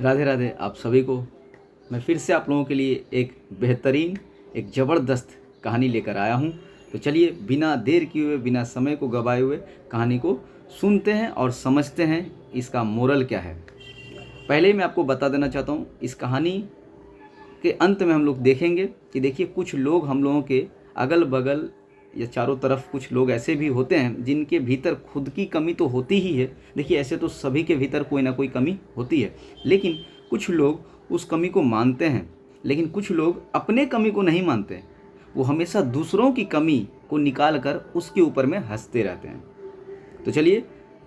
राधे राधे आप सभी को। मैं फिर से आप लोगों के लिए एक बेहतरीन, एक ज़बरदस्त कहानी लेकर आया हूँ। तो चलिए बिना देर किए हुए, बिना समय को गवाए हुए कहानी को सुनते हैं और समझते हैं इसका मोरल क्या है। पहले ही मैं आपको बता देना चाहता हूँ, इस कहानी के अंत में हम लोग देखेंगे कि देखिए कुछ लोग हम लोगों के अगल बगल या चारों तरफ कुछ लोग ऐसे भी होते हैं जिनके भीतर खुद की कमी तो होती ही है। देखिए ऐसे तो सभी के भीतर कोई ना कोई कमी होती है, लेकिन कुछ लोग उस कमी को मानते हैं, लेकिन कुछ लोग अपने कमी को नहीं मानते। वो हमेशा दूसरों की कमी को निकाल कर उसके ऊपर में हंसते रहते हैं। तो चलिए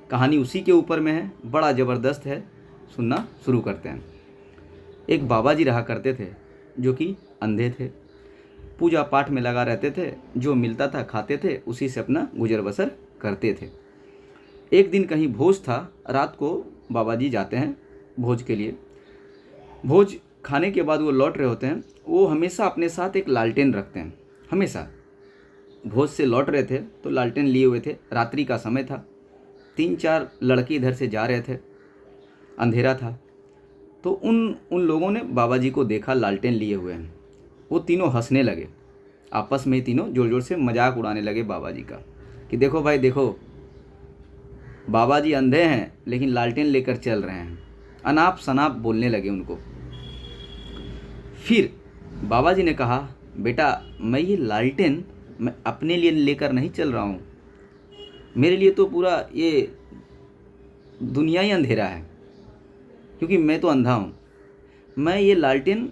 कहानी उसी के ऊपर में है, बड़ा ज़बरदस्त है, सुनना शुरू करते हैं। एक बाबा जी रहा करते थे जो कि अंधे थे। पूजा पाठ में लगा रहते थे, जो मिलता था खाते थे, उसी से अपना गुजर बसर करते थे। एक दिन कहीं भोज था, रात को बाबा जी जाते हैं भोज के लिए। भोज खाने के बाद वो लौट रहे होते हैं। वो हमेशा अपने साथ एक लालटेन रखते हैं, हमेशा। भोज से लौट रहे थे तो लालटेन लिए हुए थे, रात्रि का समय था। 3-4 लड़के इधर से जा रहे थे, अंधेरा था। तो उन लोगों ने बाबा जी को देखा लालटेन लिए हुए हैं। वो तीनों हंसने लगे, आपस में ही तीनों ज़ोर ज़ोर से मजाक उड़ाने लगे बाबा जी का कि देखो भाई देखो, बाबा जी अंधे हैं लेकिन लालटेन लेकर चल रहे हैं। अनाप शनाप बोलने लगे उनको। फिर बाबा जी ने कहा, बेटा मैं ये लालटेन मैं अपने लिए लेकर नहीं चल रहा हूँ, मेरे लिए तो पूरा ये दुनिया ही अंधेरा है, क्योंकि मैं तो अंधा हूँ। मैं ये लालटेन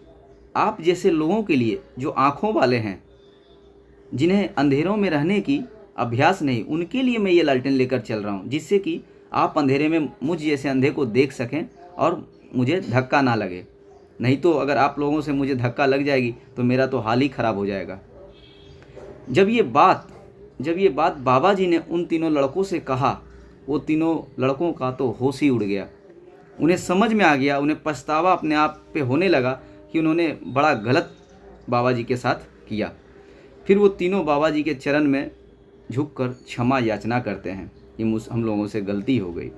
आप जैसे लोगों के लिए, जो आँखों वाले हैं, जिन्हें अंधेरों में रहने की अभ्यास नहीं, उनके लिए मैं ये लालटेन लेकर चल रहा हूँ, जिससे कि आप अंधेरे में मुझ जैसे अंधे को देख सकें और मुझे धक्का ना लगे। नहीं तो अगर आप लोगों से मुझे धक्का लग जाएगी तो मेरा तो हाल ही ख़राब हो जाएगा। जब ये बात बाबा जी ने उन तीनों लड़कों से कहा, वो तीनों लड़कों का तो होश ही उड़ गया। उन्हें समझ में आ गया, उन्हें पछतावा अपने आप पे होने लगा कि उन्होंने बड़ा गलत बाबा जी के साथ किया। फिर वो तीनों बाबा जी के चरण में झुककर क्षमा याचना करते हैं कि हम लोगों से गलती हो गई।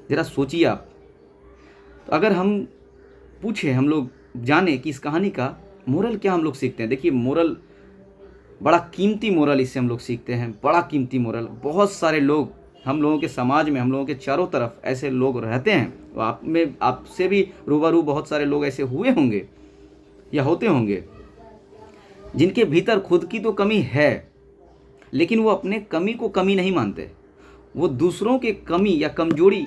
ज़रा सोचिए आप, तो अगर हम पूछे, हम लोग जाने कि इस कहानी का मोरल क्या हम लोग सीखते हैं। देखिए मोरल बड़ा कीमती मोरल इससे हम लोग सीखते हैं, बड़ा कीमती मोरल। बहुत सारे लोग हम लोगों के समाज में, हम लोगों के चारों तरफ ऐसे लोग रहते हैं। तो आपसे भी रूबरू बहुत सारे लोग ऐसे हुए होंगे या होते होंगे, जिनके भीतर खुद की तो कमी है, लेकिन वो अपने कमी को कमी नहीं मानते। वो दूसरों के कमी या कमजोरी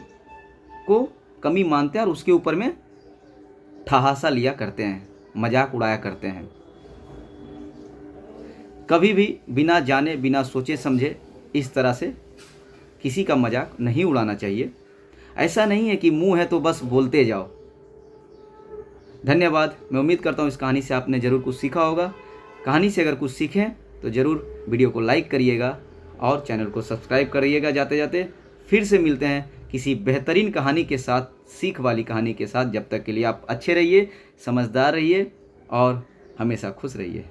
को कमी मानते हैं और उसके ऊपर में ठहासा लिया करते हैं, मजाक उड़ाया करते हैं। कभी भी बिना जाने, बिना सोचे समझे इस तरह से किसी का मजाक नहीं उड़ाना चाहिए। ऐसा नहीं है कि मुंह है तो बस बोलते जाओ। धन्यवाद। मैं उम्मीद करता हूँ इस कहानी से आपने ज़रूर कुछ सीखा होगा। कहानी से अगर कुछ सीखें तो ज़रूर वीडियो को लाइक करिएगा और चैनल को सब्सक्राइब करिएगा जाते जाते। फिर से मिलते हैं किसी बेहतरीन कहानी के साथ, सीख वाली कहानी के साथ। जब तक के लिए आप अच्छे रहिए, समझदार रहिए और हमेशा खुश रहिए।